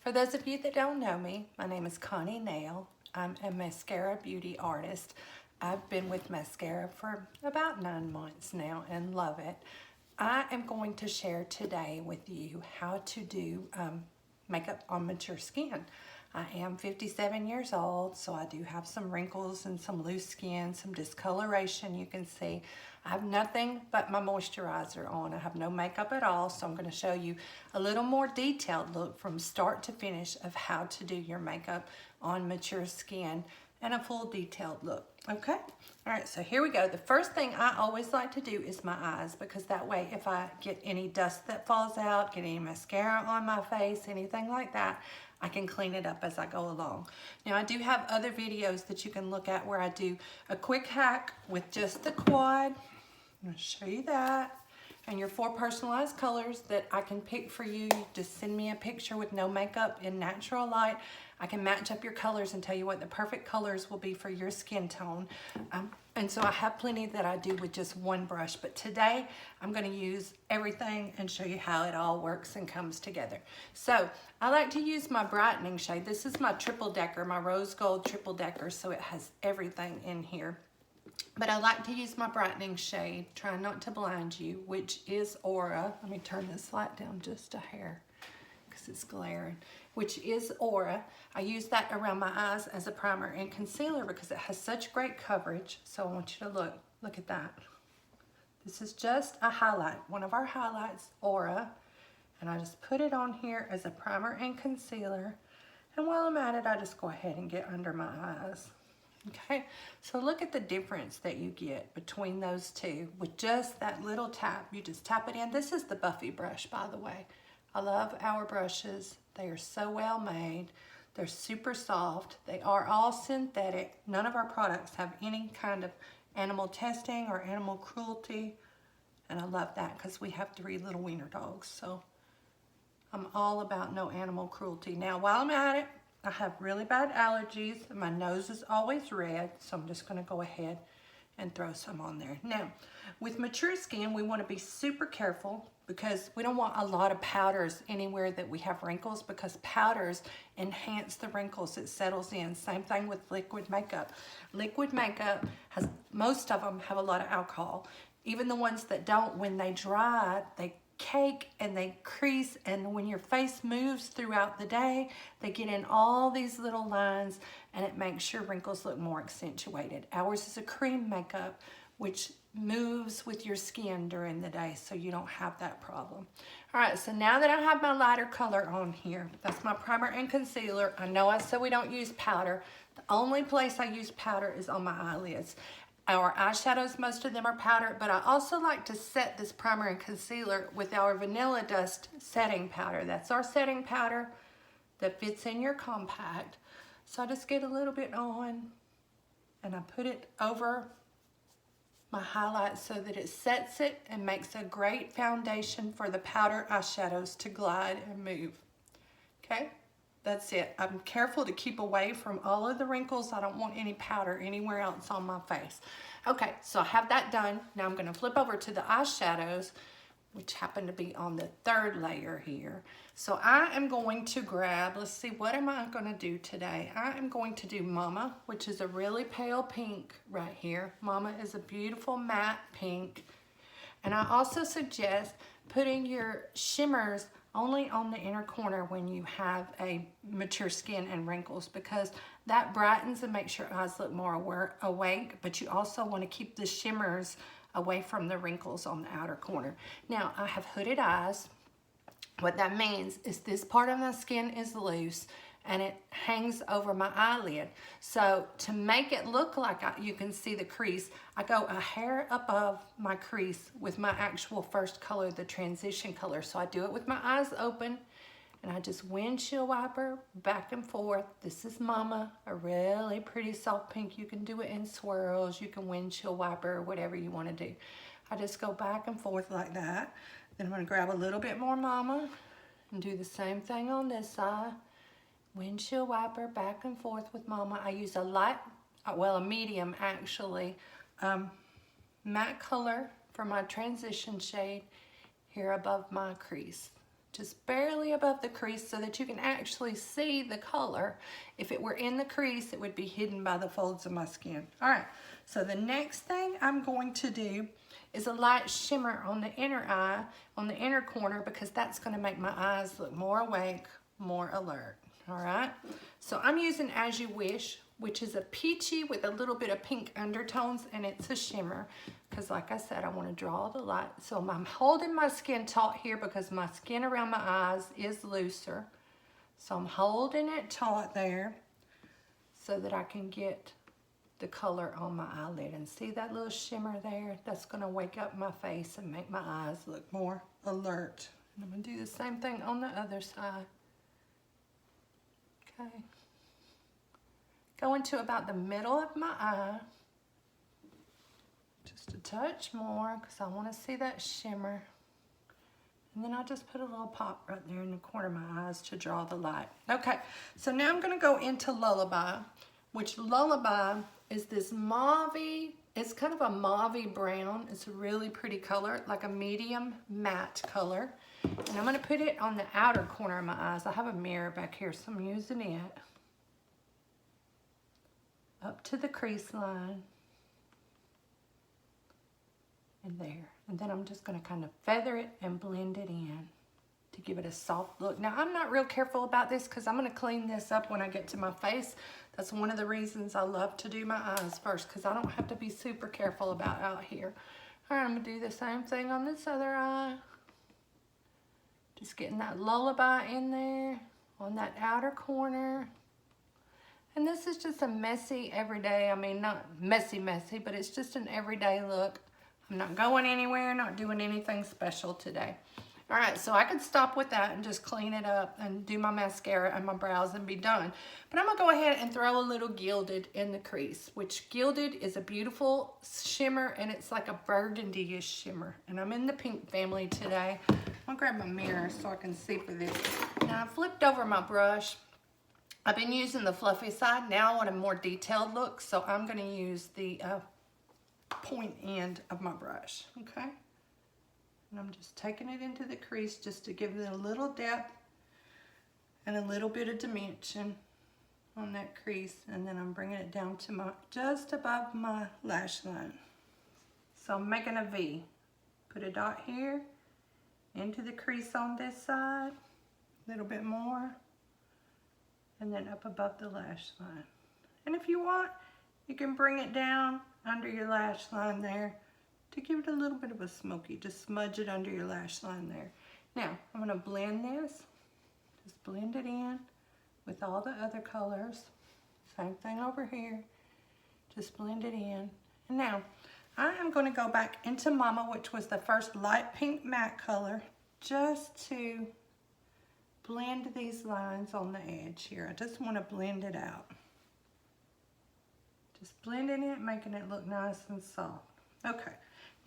For those of you that don't know me, my name is Connie Nail. I'm a mascara beauty artist. I've been with mascara for about 9 months now and love it. I am going to share today with you how to do makeup on mature skin. I am 57 years old, so I do have some wrinkles and some loose skin, some discoloration you can see. I have nothing but my moisturizer on. I have no makeup at all, so I'm going to show you a little more detailed look from start to finish of how to do your makeup on mature skin and a full detailed look. Okay? All right, so here we go. The first thing I always like to do is my eyes, because that way if I get any dust that falls out, get any mascara on my face, anything like that, I can clean it up as I go along. Now I do have other videos that you can look at where I do a quick hack with just the quad. I'm going to show you that. And your 4 personalized colors that I can pick for you. Just send me a picture with no makeup in natural light. I can match up your colors and tell you what the perfect colors will be for your skin tone. And so I have plenty that I do with just one brush. But today I'm going to use everything and show you how it all works and comes together. So I like to use my brightening shade. This is my triple decker, my rose gold triple decker. So it has everything in here. But I like to use my brightening shade, try not to blind you, which is Aura. Let me turn this light down just a hair because it's glaring, which is Aura. I use that around my eyes as a primer and concealer because it has such great coverage. So I want you to look at that. This is just a highlight, one of our highlights, Aura. And I just put it on here as a primer and concealer. And while I'm at it, I just go ahead and get under my eyes. Okay, so look at the difference that you get between those two with just that little tap. You just tap it in. This is the Buffy brush, by the way. I love our brushes. They are so well made. They're super soft. They are all synthetic. None of our products have any kind of animal testing or animal cruelty. And I love that because we have 3 little wiener dogs. So I'm all about no animal cruelty. Now, while I'm at it, I have really bad allergies. My nose is always red, so I'm just going to go ahead and throw some on there. Now, with mature skin, we want to be super careful because we don't want a lot of powders anywhere that we have wrinkles, because powders enhance the wrinkles. It settles in. Same thing with liquid makeup. Liquid makeup has, most of them have a lot of alcohol. Even the ones that don't, when they dry, they cake and they crease, and when your face moves throughout the day, they get in all these little lines and it makes your wrinkles look more accentuated. Ours is a cream makeup which moves with your skin during the day, so you don't have that problem. All right, so now that I have my lighter color on here, that's my primer and concealer. I know I said we don't use powder. The only place I use powder is on my eyelids. Our eyeshadows, most of them are powder, but I also like to set this primer and concealer with our Vanilla Dust setting powder. That's our setting powder that fits in your compact. So I just get a little bit on and I put it over my highlights so that it sets it and makes a great foundation for the powder eyeshadows to glide and move. Okay? That's it. I'm careful to keep away from all of the wrinkles. I don't want any powder anywhere else on my face. Okay, so I have that done. Now I'm going to flip over to the eyeshadows, which happen to be on the 3rd layer here. So I am going to grab, let's see, what am I going to do today? I am going to do Mama, which is a really pale pink right here. Mama is a beautiful matte pink. And I also suggest putting your shimmers only on the inner corner when you have a mature skin and wrinkles, because that brightens and makes your eyes look more awake, but you also want to keep the shimmers away from the wrinkles on the outer corner. Now, I have hooded eyes. What that means is this part of my skin is loose and it hangs over my eyelid. So to make it look like you can see the crease, I go a hair above my crease with my actual first color, the transition color. So I do it with my eyes open and I just windshield wiper back and forth. This is Mama, a really pretty soft pink. You can do it in swirls, you can windshield wiper, whatever you want to do. I just go back and forth like that. Then I'm going to grab a little bit more Mama and do the same thing on this side. Windshield wiper back and forth with Mama. I use a light, well, a medium actually, matte color for my transition shade here above my crease. just barely above the crease so that you can actually see the color. If it were in the crease, it would be hidden by the folds of my skin. All right, so the next thing I'm going to do is a light shimmer on the inner eye, on the inner corner, because that's gonna make my eyes look more awake, more alert. All right, so I'm using As You Wish, which is a peachy with a little bit of pink undertones, and it's a shimmer because, like I said, I want to draw the light. So I'm holding my skin taut here because my skin around my eyes is looser. So I'm holding it taut there so that I can get the color on my eyelid. And see that little shimmer there? That's going to wake up my face and make my eyes look more alert. And I'm going to do the same thing on the other side. Okay. Go into about the middle of my eye. Just a touch more because I want to see that shimmer. And then I'll just put a little pop right there in the corner of my eyes to draw the light. Okay, so now I'm going to go into Lullaby, which Lullaby is this mauve-y, it's kind of a mauve-y brown. It's a really pretty color, like a medium matte color. And I'm going to put it on the outer corner of my eyes. I have a mirror back here, so I'm using it. Up to the crease line. And there. And then I'm just going to kind of feather it and blend it in to give it a soft look. Now, I'm not real careful about this because I'm going to clean this up when I get to my face. That's one of the reasons I love to do my eyes first, because I don't have to be super careful about out here. All right, I'm going to do the same thing on this other eye. Just getting that Lullaby in there on that outer corner. And this is just a messy everyday, I mean, not messy, but it's just an everyday look. I'm not going anywhere, not doing anything special today. All right, so I could stop with that and just clean it up and do my mascara and my brows and be done. But I'm gonna go ahead and throw a little Gilded in the crease, which Gilded is a beautiful shimmer and it's like a burgundy-ish shimmer. And I'm in the pink family today. I'm gonna grab my mirror so I can see for this. Now I flipped over my brush. I've been using the fluffy side. Now I want a more detailed look, so I'm going to use the point end of my brush, okay? And I'm just taking it into the crease just to give it a little depth and a little bit of dimension on that crease, and then I'm bringing it down to my just above my lash line. So I'm making a V. Put a dot here, into the crease on this side, a little bit more, and then up above the lash line. And if you want, you can bring it down under your lash line there to give it a little bit of a smoky. Just smudge it under your lash line there. Now, I'm gonna blend this. Just blend it in with all the other colors. Same thing over here. Just blend it in. And now, I am gonna go back into Mama, which was the first light pink matte color, just to blend these lines on the edge here. I just want to blend it out. Just blending it, making it look nice and soft. Okay,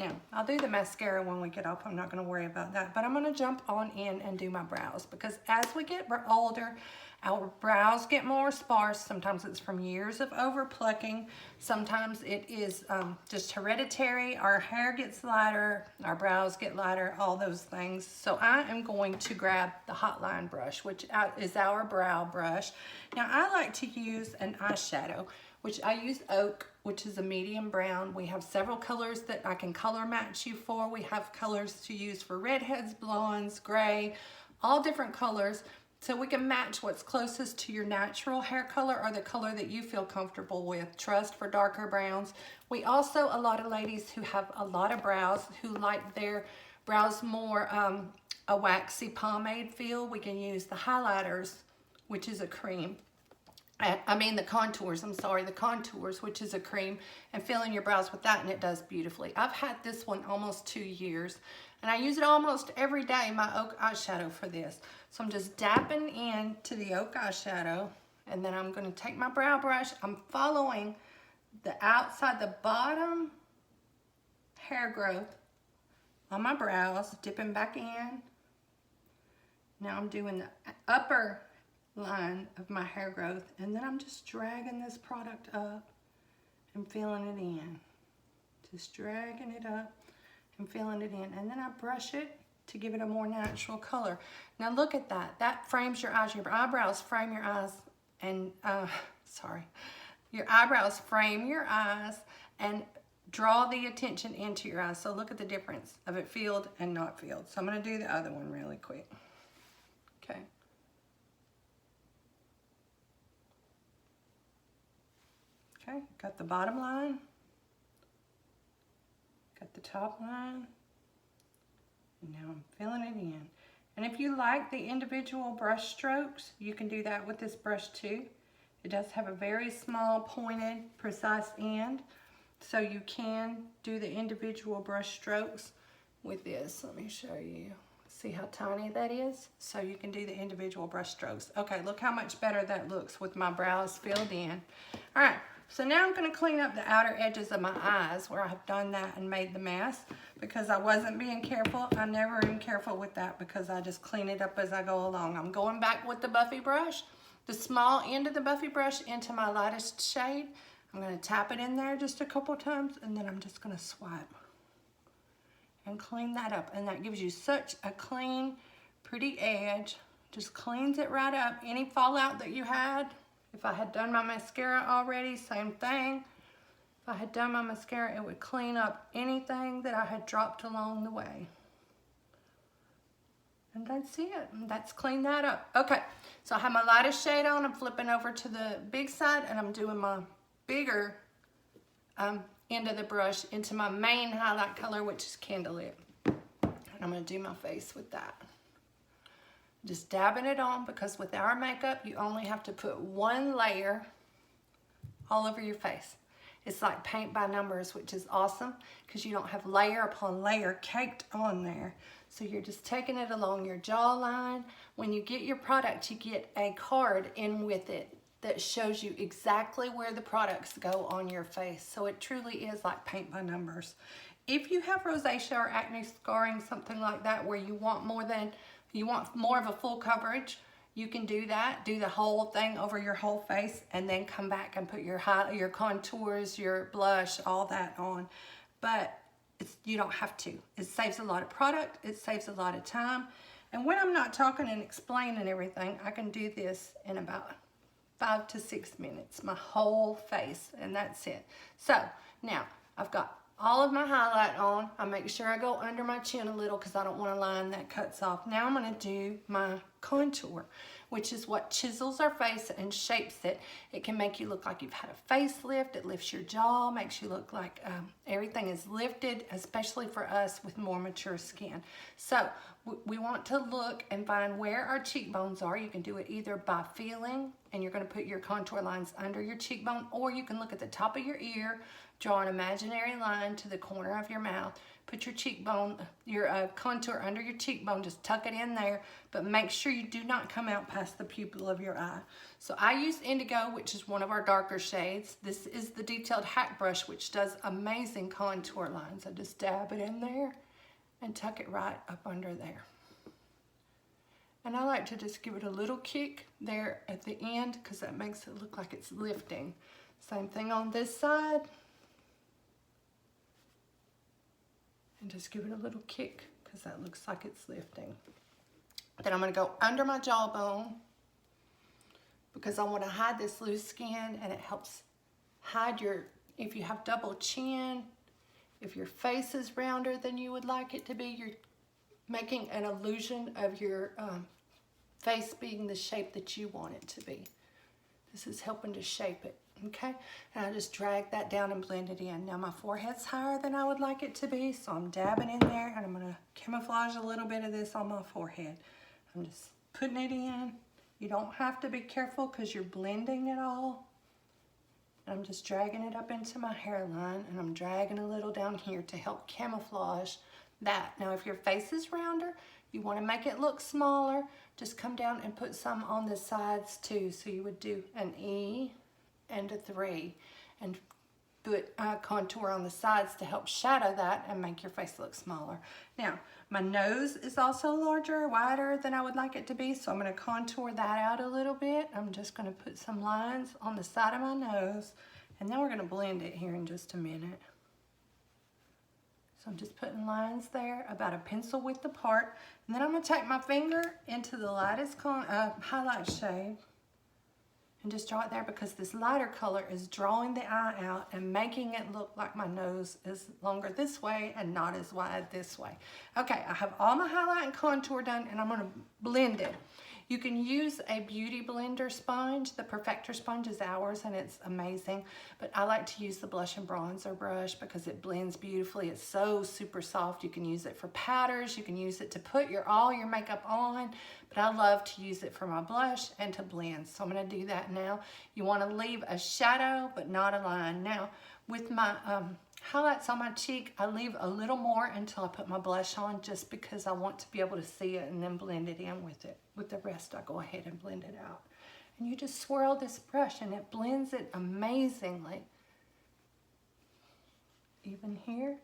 now I'll do the mascara when we get off. I'm not going to worry about that, but I'm going to jump on in and do my brows, because as we get older, our brows get more sparse. Sometimes it's from years of over plucking. Sometimes it is just hereditary. Our hair gets lighter, our brows get lighter, all those things. So I am going to grab the Hotline brush, which is our brow brush. Now I like to use an eyeshadow, which I use Oak, which is a medium brown. We have several colors that I can color match you for. We have colors to use for redheads, blondes, gray, all different colors. So we can match what's closest to your natural hair color or the color that you feel comfortable with. Trust for darker browns. We also, a lot of ladies who have a lot of brows, who like their brows more a waxy pomade feel, we can use the highlighters, which is a cream. I mean the contours, the contours, which is a cream, and fill in your brows with that, and it does beautifully. I've had this one almost 2 years, and I use it almost every day, my Oak eyeshadow, for this. So I'm just dapping in to the Oak eyeshadow, and then I'm gonna take my brow brush. I'm following the outside, the bottom hair growth on my brows, dipping back in. Now I'm doing the upper line of my hair growth, and then I'm just dragging this product up and filling it in. Just dragging it up and filling it in, and then I brush it to give it a more natural color. Now look at that. That frames your eyes. Your eyebrows frame your eyes and, your eyebrows frame your eyes and draw the attention into your eyes. So look at the difference of it filled and not filled. So I'm going to do the other one really quick. Okay. Okay, got the bottom line. Got the top line. And now I'm filling it in. And if you like the individual brush strokes, you can do that with this brush too. It does have a very small, pointed, precise end. So you can do the individual brush strokes with this. Let me show you. See how tiny that is? So you can do the individual brush strokes. Okay, look how much better that looks with my brows filled in. All right, so now I'm gonna clean up the outer edges of my eyes where I have done that and made the mess because I wasn't being careful. I never am careful with that because I just clean it up as I go along. I'm going back with the Buffy brush, the small end of the Buffy brush into my lightest shade. I'm gonna tap it in there just a couple times and then I'm just gonna swipe and clean that up. And that gives you such a clean, pretty edge. Just cleans it right up. Any fallout that you had, if I had done my mascara already, same thing. If I had done my mascara, it would clean up anything that I had dropped along the way. And that's it. And that's cleaned that up. Okay, so I have my lightest shade on. I'm flipping over to the big side and I'm doing my bigger end of the brush into my main highlight color, which is Candlelit. And I'm gonna do my face with that. Just dabbing it on because with our makeup, you only have to put one layer all over your face. It's like paint by numbers, which is awesome because you don't have layer upon layer caked on there. So you're just taking it along your jawline. When you get your product, you get a card in with it that shows you exactly where the products go on your face. So it truly is like paint by numbers. If you have rosacea or acne scarring, something like that, where you want more of a full coverage, you can do that. Do the whole thing over your whole face and then come back and put your contours, your blush, all that on. But you don't have to. It saves a lot of product. It saves a lot of time. And when I'm not talking and explaining everything, I can do this in about 5 to 6 minutes, my whole face, and that's it. So now I've got all of my highlight on. I make sure I go under my chin a little because I don't want a line that cuts off. Now I'm going to do my contour, which is what chisels our face and shapes it. It can make you look like you've had a facelift. It lifts your jaw, makes you look like everything is lifted, especially for us with more mature skin. So we want to look and find where our cheekbones are. You can do it either by feeling, and you're going to put your contour lines under your cheekbone, or you can look at the top of your ear, draw an imaginary line to the corner of your mouth, put your cheekbone, your contour under your cheekbone, just tuck it in there, but make sure you do not come out past the pupil of your eye. So I use Indigo, which is one of our darker shades. This is the Detailed Hack Brush, which does amazing contour lines. I just dab it in there and tuck it right up under there. And I like to just give it a little kick there at the end because that makes it look like it's lifting. Same thing on this side. And just give it a little kick because that looks like it's lifting. Then I'm going to go under my jawbone because I want to hide this loose skin, and it helps hide if you have double chin, if your face is rounder than you would like it to be, you're making an illusion of your face being the shape that you want it to be. This is helping to shape it. Okay, and I just drag that down and blend it in. Now my forehead's higher than I would like it to be, so I'm dabbing in there, and I'm gonna camouflage a little bit of this on my forehead. I'm just putting it in. You don't have to be careful because you're blending it all. And I'm just dragging it up into my hairline, and I'm dragging a little down here to help camouflage that. Now if your face is rounder, you want to make it look smaller, just come down and put some on the sides too. So you would do an E and a 3 and put contour on the sides to help shadow that and make your face look smaller. Now my nose is also larger, wider than I would like it to be, so I'm going to contour that out a little bit. I'm just going to put some lines on the side of my nose, and then we're going to blend it here in just a minute. So So I'm just putting lines there about a pencil width apart. And then I'm going to take my finger into the lightest highlight shade and just draw it there, because this lighter color is drawing the eye out and making it look like my nose is longer this way and not as wide this way. Okay, I have all my highlight and contour done, and I'm going to blend it. You can use a Beauty Blender sponge. The Perfector sponge is ours and it's amazing, but I like to use the blush and bronzer brush because it blends beautifully. It's so super soft. You can use it for powders. You can use it to put all your makeup on, but I love to use it for my blush and to blend. So I'm gonna do that now. You wanna leave a shadow, but not a line. Now, with my highlights on my cheek, I leave a little more until I put my blush on, just because I want to be able to see it and then blend it in with it. With the rest, I go ahead and blend it out. And you just swirl this brush and it blends it amazingly. Even here,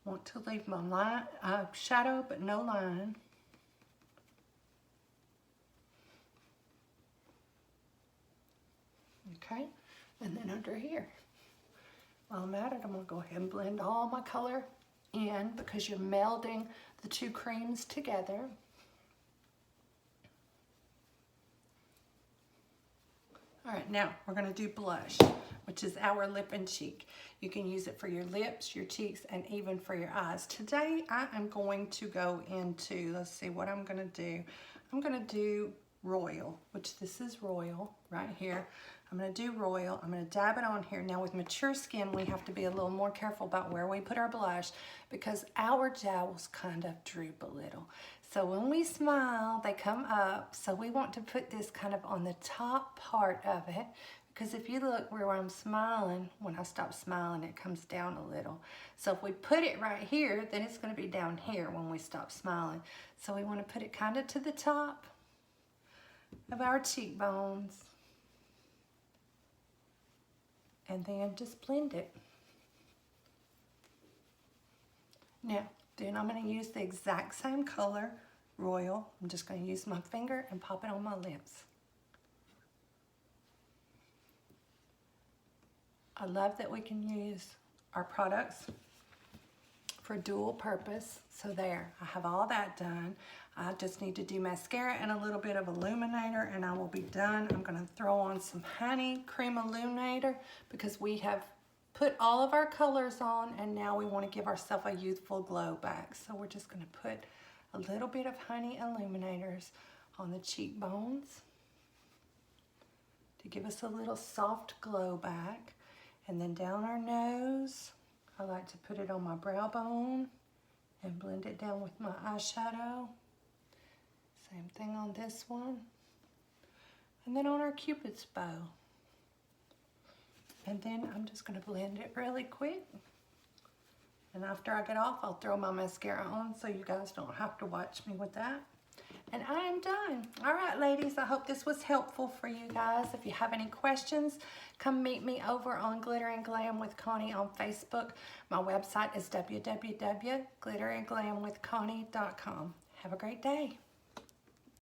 want to leave my line, shadow but no line. Okay, and then under here. While I'm at it, I'm going to go ahead and blend all my color in, because you're melding the two creams together. All right, now we're going to do blush, which is our lip and cheek. You can use it for your lips, your cheeks, and even for your eyes. Today, I am going to go into, let's see what I'm going to do. I'm going to do Royal, which this is Royal right here. I'm going to do Royal. I'm going to dab it on here. Now with mature skin, we have to be a little more careful about where we put our blush, because our jowls kind of droop a little. So when we smile, they come up. So we want to put this kind of on the top part of it, because if you look where I'm smiling, when I stop smiling, it comes down a little. So if we put it right here, then it's going to be down here when we stop smiling. So we want to put it kind of to the top of our cheekbones. And then just blend it. Now, then I'm going to use the exact same color, Royal. I'm just going to use my finger and pop it on my lips. I love that we can use our products for dual purpose. So there, I have all that done. I just need to do mascara and a little bit of illuminator and I will be done. I'm going to throw on some Honey Cream Illuminator, because we have put all of our colors on and now we want to give ourselves a youthful glow back. So we're just going to put a little bit of Honey Illuminators on the cheekbones to give us a little soft glow back. And then down our nose, I like to put it on my brow bone and blend it down with my eyeshadow. Same thing on this one. And then on our Cupid's bow. And then I'm just going to blend it really quick. And after I get off, I'll throw my mascara on so you guys don't have to watch me with that. And I am done. All right, ladies, I hope this was helpful for you guys. If you have any questions, come meet me over on Glitter and Glam with Connie on Facebook. My website is www.glitterandglamwithconnie.com. Have a great day.